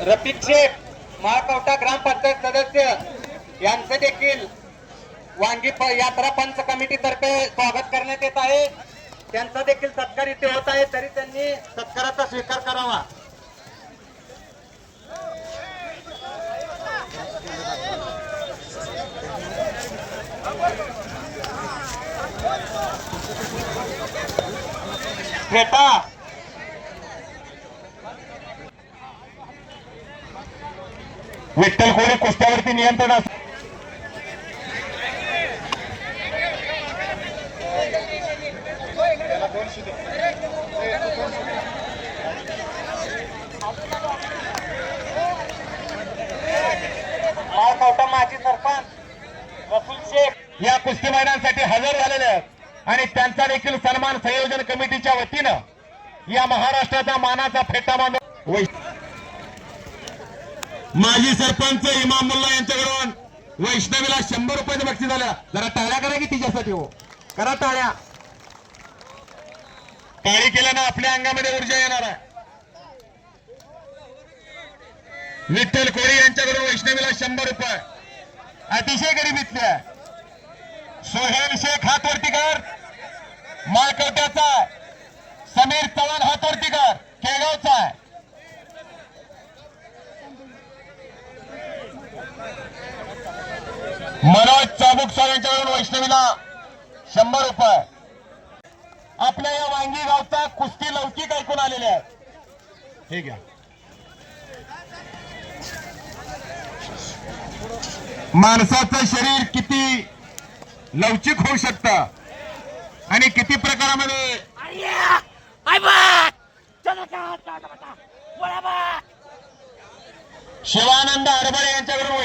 रफिक शेख महाकवठा ग्रामपंचायत सदस्य यांचे देखील वांगी यात्रा पंच कमिटी तर्फे स्वागत करण्यात येत आहे। त्यांचा देखील सत्कार इथे होत आहे, तरी त्यांनी सत्काराचा स्वीकार करावा। फेटा विठ्ठल कोळी कुस्त्यावरती नियंत्रण असते। माजी सरपंच रसूल शेख या कुस्ती मैदानासाठी हजर झालेले आहेत आणि त्यांचा देखील सन्मान संयोजन कमिटीच्या वतीनं या महाराष्ट्राचा मानाचा फेटा बांधून माजी सरपंच इमामुल्ला यांच्याकडून वैष्णवीला 100 रुपयाचं बक्षीस झालं। जरा टाळ्या करा की तिच्यासाठी हो, करा टाळ्या। टाळी केल्यानं आपल्या अंगामध्ये ऊर्जा येणार आहे। विठ्ठल कोळी यांच्याकडून वैष्णवीला 100 रुपये अतिशय गरिबीतले आहे। सोहेल शेख हातवरती कर माळकवट्याचा, समीर चव्हाण हातवरती कर केगावचा आहे। मनोज चाबुकसर यांच्याकडून वैष्णवीला 100 रुपये। आपल्या या वांगी गावचा कुस्ती लौकिक ऐकून आलेले आहेत। हे घ्या। माणसाचं शरीर किती लवचिक होऊ शकतं आणि किती प्रकारामध्ये शिवानंद हरबळे यांच्याकडून